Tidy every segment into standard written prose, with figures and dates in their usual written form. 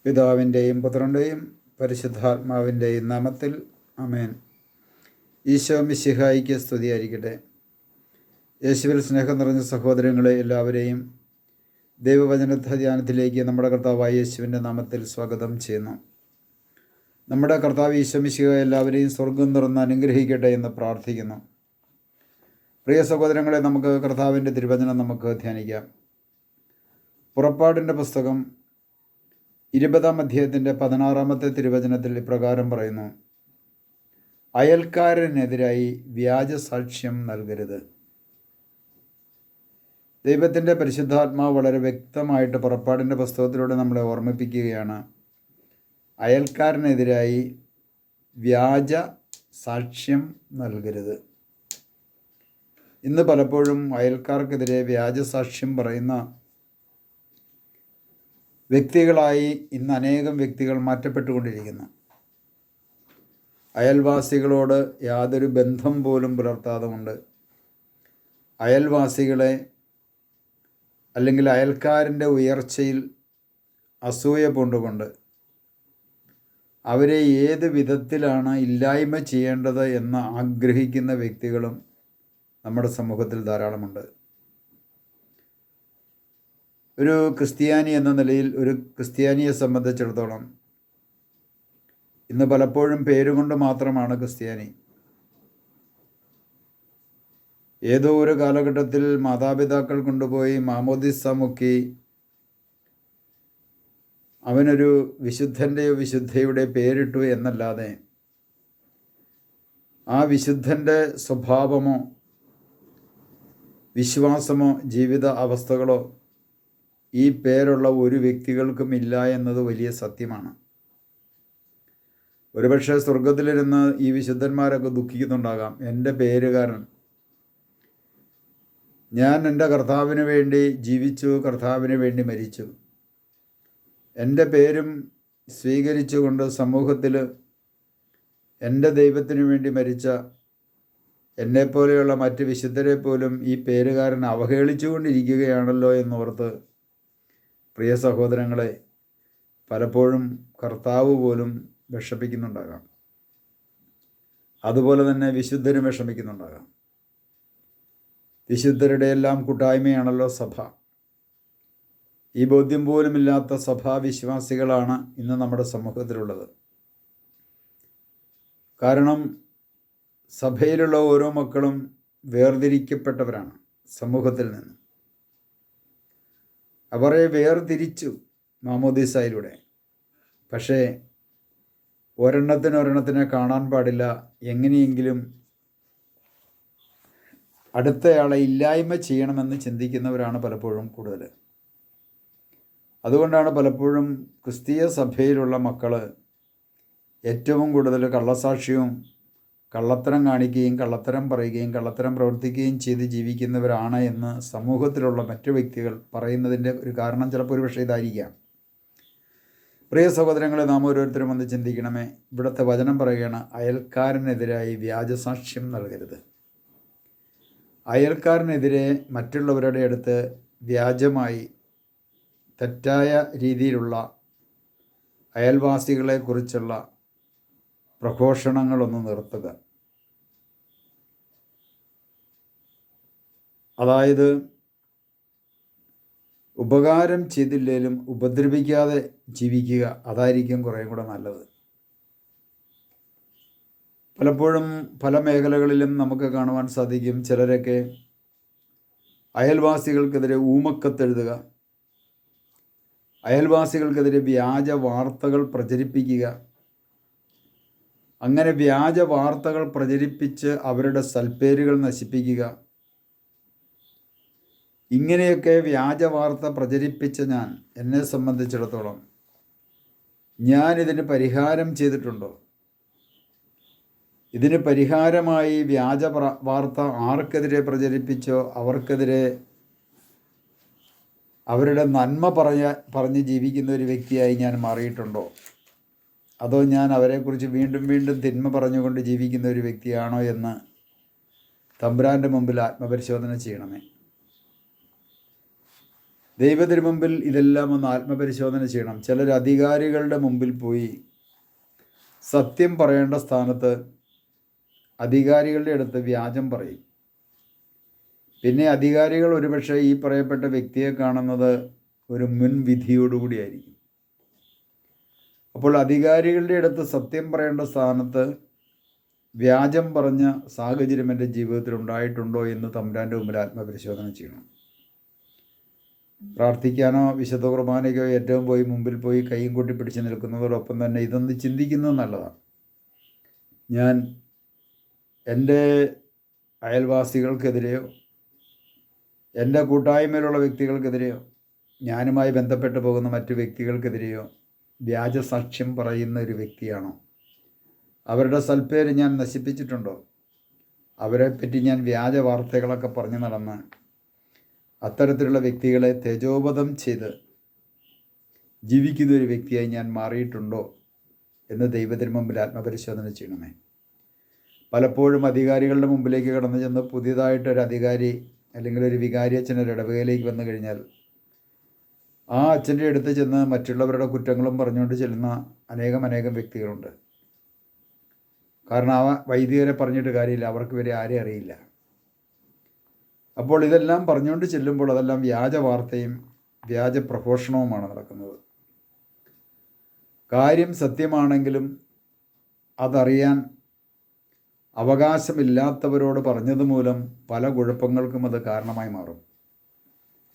പിതാവിൻ്റെയും പുത്രൻ്റെയും പരിശുദ്ധാത്മാവിൻ്റെയും നാമത്തിൽ ആമേൻ. ഈശോ മിശിഹായിക്ക് സ്തുതിയായിരിക്കട്ടെ. യേശുവിൽ സ്നേഹം നിറഞ്ഞ സഹോദരങ്ങളെ എല്ലാവരെയും ദൈവവചന ധ്യാനത്തിലേക്ക് നമ്മുടെ കർത്താവായ യേശുവിൻ്റെ നാമത്തിൽ സ്വാഗതം ചെയ്യുന്നു. നമ്മുടെ കർത്താവ് ഈശോ മിശിഹ എല്ലാവരെയും സ്വർഗം തുറന്ന് അനുഗ്രഹിക്കട്ടെ എന്ന് പ്രാർത്ഥിക്കുന്നു. പ്രിയ സഹോദരങ്ങളെ, നമുക്ക് കർത്താവിൻ്റെ തിരുവചനം നമുക്ക് ധ്യാനിക്കാം. പുറപ്പാടിൻ്റെ പുസ്തകം 20-ാം അധ്യായത്തിൻ്റെ 16-ാമത്തെ തിരുവചനത്തിൽ ഇപ്രകാരം പറയുന്നു: അയൽക്കാരനെതിരായി വ്യാജ സാക്ഷ്യം നൽകരുത്. ദൈവത്തിൻ്റെ പരിശുദ്ധാത്മാവ് വളരെ വ്യക്തമായിട്ട് പുറപ്പാടിൻ്റെ പുസ്തകത്തിലൂടെ നമ്മളെ ഓർമ്മിപ്പിക്കുകയാണ്. അയൽക്കാരനെതിരായി വ്യാജ സാക്ഷ്യം നൽകരുത്. ഇന്ന് പലപ്പോഴും അയൽക്കാർക്കെതിരെ വ്യാജ സാക്ഷ്യം പറയുന്ന വ്യക്തികളായി ഇന്ന് അനേകം വ്യക്തികൾ മാറ്റപ്പെട്ടുകൊണ്ടിരിക്കുന്നു. അയൽവാസികളോട് യാതൊരു ബന്ധം പോലും പുലർത്താതുകൊണ്ട് അയൽവാസികളെ അല്ലെങ്കിൽ അയൽക്കാരൻ്റെ ഉയർച്ചയിൽ അസൂയ പൂണ്ടുകൊണ്ട് അവരെ ഏത് വിധത്തിലാണ് ഇല്ലായ്മ ചെയ്യേണ്ടത് എന്ന് ആഗ്രഹിക്കുന്ന വ്യക്തികളും നമ്മുടെ സമൂഹത്തിൽ ധാരാളമുണ്ട്. ഒരു ക്രിസ്ത്യാനി എന്ന നിലയിൽ ഒരു ക്രിസ്ത്യാനിയെ സംബന്ധിച്ചിടത്തോളം ഇന്ന് പലപ്പോഴും പേരുകൊണ്ട് മാത്രമാണ് ക്രിസ്ത്യാനി. ഏതോ ഒരു കാലഘട്ടത്തിൽ മാതാപിതാക്കൾ കൊണ്ടുപോയി മാമോദിസ മുക്കി അവനൊരു വിശുദ്ധൻ്റെയോ വിശുദ്ധയുടെ പേരിട്ടു എന്നല്ലാതെ ആ വിശുദ്ധൻ്റെ സ്വഭാവമോ വിശ്വാസമോ ജീവിത അവസ്ഥകളോ ഈ പേരുള്ള ഒരു വ്യക്തികൾക്കും ഇല്ല എന്നത് വലിയ സത്യമാണ്. ഒരുപക്ഷെ സ്വർഗത്തിലിരുന്ന് ഈ വിശുദ്ധന്മാരൊക്കെ ദുഃഖിക്കുന്നുണ്ടാകാം. എൻ്റെ പേരുകാരൻ, ഞാൻ എൻ്റെ കർത്താവിന് വേണ്ടി ജീവിച്ചു, കർത്താവിന് വേണ്ടി മരിച്ചു, എൻ്റെ പേരും സ്വീകരിച്ചുകൊണ്ട് സമൂഹത്തിൽ എൻ്റെ ദൈവത്തിനു വേണ്ടി മരിച്ച എന്നെപ്പോലെയുള്ള മറ്റ് വിശുദ്ധരെ പോലും ഈ പേരുകാരൻ അവഹേളിച്ചുകൊണ്ടിരിക്കുകയാണല്ലോ എന്നോർത്ത് പ്രിയ സഹോദരങ്ങളെ, പലപ്പോഴും കർത്താവ് പോലും വിഷമിക്കുന്നുണ്ടാകാം. അതുപോലെ തന്നെ വിശുദ്ധരും വിഷമിക്കുന്നുണ്ടാകാം. വിശുദ്ധരുടെ എല്ലാം കൂട്ടായ്മയാണല്ലോ സഭ. ഈ ബോധ്യം പോലുമില്ലാത്ത സഭാവിശ്വാസികളാണ് ഇന്ന് നമ്മുടെ സമൂഹത്തിലുള്ളത്. കാരണം സഭയിലുള്ള ഓരോ മക്കളും വേർതിരിക്കപ്പെട്ടവരാണ് സമൂഹത്തിൽ നിന്ന്. അവരെ വേർതിരിച്ചു മാമോദീസായിലൂടെ. പക്ഷേ ഒരെണ്ണത്തിനെ കാണാൻ പാടില്ല. എങ്ങനെയെങ്കിലും അടുത്തയാളെ ഇല്ലായ്മ ചെയ്യണമെന്ന് ചിന്തിക്കുന്നവരാണ് പലപ്പോഴും കൂടുതൽ. അതുകൊണ്ടാണ് പലപ്പോഴും ക്രിസ്തീയ സഭയിലുള്ള മക്കൾ ഏറ്റവും കൂടുതൽ കള്ളസാക്ഷ്യവും കള്ളത്തരം കാണിക്കുകയും കള്ളത്തരം പറയുകയും കള്ളത്തരം പ്രവർത്തിക്കുകയും ചെയ്ത് ജീവിക്കുന്നവരാണ് എന്ന് സമൂഹത്തിലുള്ള മറ്റു വ്യക്തികൾ പറയുന്നതിൻ്റെ ഒരു കാരണം ചിലപ്പോൾ ഒരു പക്ഷേ ഇതായിരിക്കാം. പ്രിയ സഹോദരങ്ങളെ, നാം ഓരോരുത്തരും ഒന്ന് ചിന്തിക്കണമേ. ഇവിടുത്തെ വചനം പറയുകയാണ്, അയൽക്കാരനെതിരായി വ്യാജസാക്ഷ്യം നൽകരുത്. അയൽക്കാരനെതിരെ മറ്റുള്ളവരുടെ അടുത്ത് വ്യാജമായി തെറ്റായ രീതിയിലുള്ള അയൽവാസികളെക്കുറിച്ചുള്ള പ്രഘോഷണങ്ങളൊന്ന് നിർത്തുക. അതായത് ഉപകാരം ചെയ്തില്ലേലും ഉപദ്രവിക്കാതെ ജീവിക്കുക. അതായിരിക്കും കുറേ കൂടെ നല്ലത്. പലപ്പോഴും പല മേഖലകളിലും നമുക്ക് കാണുവാൻ സാധിക്കും, ചിലരൊക്കെ അയൽവാസികൾക്കെതിരെ ഊമക്കത്തെഴുതുക, അയൽവാസികൾക്കെതിരെ വ്യാജ വാർത്തകൾ പ്രചരിപ്പിക്കുക. അങ്ങനെ വ്യാജ വാർത്തകൾ പ്രചരിപ്പിച്ച് അവരുടെ സൽപ്പേരുകൾ നശിപ്പിക്കുക. ഇങ്ങനെയൊക്കെ വ്യാജ വാർത്ത പ്രചരിപ്പിച്ച എന്നെ സംബന്ധിച്ചിടത്തോളം ഞാനിതിന് പരിഹാരം ചെയ്തിട്ടുണ്ടോ? ഇതിന് പരിഹാരമായി വ്യാജ വാർത്ത ആർക്കെതിരെ പ്രചരിപ്പിച്ചോ അവർക്കെതിരെ അവരുടെ നന്മ പറഞ്ഞ് ജീവിക്കുന്ന ഒരു വ്യക്തിയായി ഞാൻ മാറിയിട്ടുണ്ടോ? അതോ ഞാൻ അവരെക്കുറിച്ച് വീണ്ടും വീണ്ടും തിന്മ പറഞ്ഞുകൊണ്ട് ജീവിക്കുന്ന ഒരു വ്യക്തിയാണോ എന്ന് തമ്പുരാൻ്റെ മുമ്പിൽ ആത്മപരിശോധന ചെയ്യണമേ. ദൈവത്തിന് മുമ്പിൽ ഇതെല്ലാം ഒന്ന് ആത്മപരിശോധന ചെയ്യണം. ചിലർ അധികാരികളുടെ മുമ്പിൽ പോയി സത്യം പറയേണ്ട സ്ഥാനത്ത് അധികാരികളുടെ അടുത്ത് വ്യാജം പറയും. പിന്നെ അധികാരികൾ ഒരുപക്ഷെ ഈ പറയപ്പെട്ട വ്യക്തിയെ കാണുന്നത് ഒരു മുൻവിധിയോടുകൂടിയായിരിക്കും. അപ്പോൾ അധികാരികളുടെ അടുത്ത് സത്യം പറയേണ്ട സ്ഥാനത്ത് വ്യാജം പറഞ്ഞ സാഹചര്യം എൻ്റെ ജീവിതത്തിൽ ഉണ്ടായിട്ടുണ്ടോ എന്ന് തമ്പുരാൻ്റെ മുമ്പിൽ ആത്മപരിശോധന ചെയ്യണം. പ്രാർത്ഥിക്കാനോ വിശുദ്ധ കുർബാനയ്ക്കോ ഏറ്റവും പോയി മുമ്പിൽ പോയി കൈയും കൊട്ടി പിടിച്ച് നിൽക്കുന്നതോടൊപ്പം തന്നെ ഇതൊന്ന് ചിന്തിക്കുന്നത് നല്ലതാണ്. ഞാൻ എൻ്റെ അയൽവാസികൾക്കെതിരെയോ എൻ്റെ കൂട്ടായ്മയിലുള്ള വ്യക്തികൾക്കെതിരെയോ ഞാനുമായി ബന്ധപ്പെട്ട് പോകുന്ന മറ്റു വ്യക്തികൾക്കെതിരെയോ വ്യാജസാക്ഷ്യം പറയുന്ന ഒരു വ്യക്തിയാണോ? അവരുടെ സൽപ്പേര് ഞാൻ നശിപ്പിച്ചിട്ടുണ്ടോ? അവരെപ്പറ്റി ഞാൻ വ്യാജ വാർത്തകളൊക്കെ പറഞ്ഞു നടന്ന് അത്തരത്തിലുള്ള വ്യക്തികളെ തേജോവധം ചെയ്ത് ജീവിക്കുന്ന ഒരു വ്യക്തിയായി ഞാൻ മാറിയിട്ടുണ്ടോ എന്ന് ദൈവത്തിന് മുമ്പിൽ ആത്മപരിശോധന ചെയ്യണമേ. പലപ്പോഴും അധികാരികളുടെ മുമ്പിലേക്ക് കടന്നു ചെന്ന് പുതിയതായിട്ടൊരു അധികാരി അല്ലെങ്കിൽ ഒരു വികാരി അച്ഛൻ ഒരു ഇടവകയിലേക്ക് വന്നു കഴിഞ്ഞാൽ ആ അച്ഛൻ്റെ അടുത്ത് ചെന്ന് മറ്റുള്ളവരുടെ കുറ്റങ്ങളും പറഞ്ഞുകൊണ്ട് ചെല്ലുന്ന അനേകം വ്യക്തികളുണ്ട്. കാരണം ആ വൈദികരെ പറഞ്ഞിട്ട് കാര്യമില്ല, അവർക്ക് വരെ ആരെയും അറിയില്ല. അപ്പോൾ ഇതെല്ലാം പറഞ്ഞുകൊണ്ട് ചെല്ലുമ്പോൾ അതെല്ലാം വ്യാജ വാർത്തയും വ്യാജ പ്രഘോഷണവുമാണ് നടക്കുന്നത്. കാര്യം സത്യമാണെങ്കിലും അതറിയാൻ അവകാശമില്ലാത്തവരോട് പറഞ്ഞത് മൂലം പല കുഴപ്പങ്ങൾക്കും അത് കാരണമായി മാറും.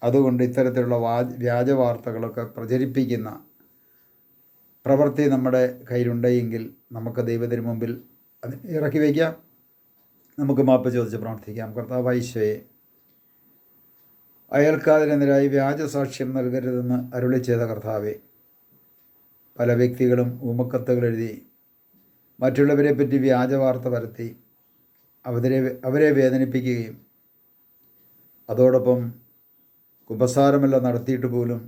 അതുകൊണ്ട് ഇത്തരത്തിലുള്ള വ്യാജ വാർത്തകളൊക്കെ പ്രചരിപ്പിക്കുന്ന പ്രവൃത്തി നമ്മുടെ കയ്യിലുണ്ടെങ്കിൽ നമുക്ക് ദൈവത്തിന് മുമ്പിൽ അത് ഇറക്കി വയ്ക്കാം. നമുക്ക് മാപ്പ് ചോദിച്ച് പ്രാർത്ഥിക്കാം. കർത്താവായ ഈശോയെ, അയൽക്കാരനെതിരായി വ്യാജസാക്ഷ്യം നൽകരുതെന്ന് അരുളി ചെയ്ത കർത്താവെ, പല വ്യക്തികളും ഊമക്കത്തുകൾ എഴുതി മറ്റുള്ളവരെ പറ്റി വ്യാജ വാർത്ത പരത്തി അവരെ വേദനിപ്പിക്കുകയും അതോടൊപ്പം കുമ്പസാരമെല്ലാം നടത്തിയിട്ട് പോലും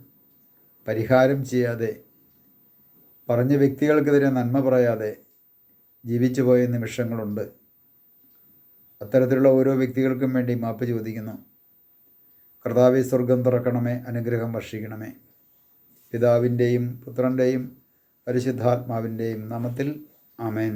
പരിഹാരം ചെയ്യാതെ പറഞ്ഞ വ്യക്തികൾക്കെതിരെ നന്മ പറയാതെ ജീവിച്ചു പോയ നിമിഷങ്ങളുണ്ട്. അത്തരത്തിലുള്ള ഓരോ വ്യക്തികൾക്കും വേണ്ടി മാപ്പ് ചോദിക്കുന്നു. കർത്താവേ, സ്വർഗം തുറക്കണമേ, അനുഗ്രഹം വർഷിക്കണമേ. പിതാവിൻ്റെയും പുത്രൻ്റെയും പരിശുദ്ധാത്മാവിൻ്റെയും നാമത്തിൽ ആമേൻ.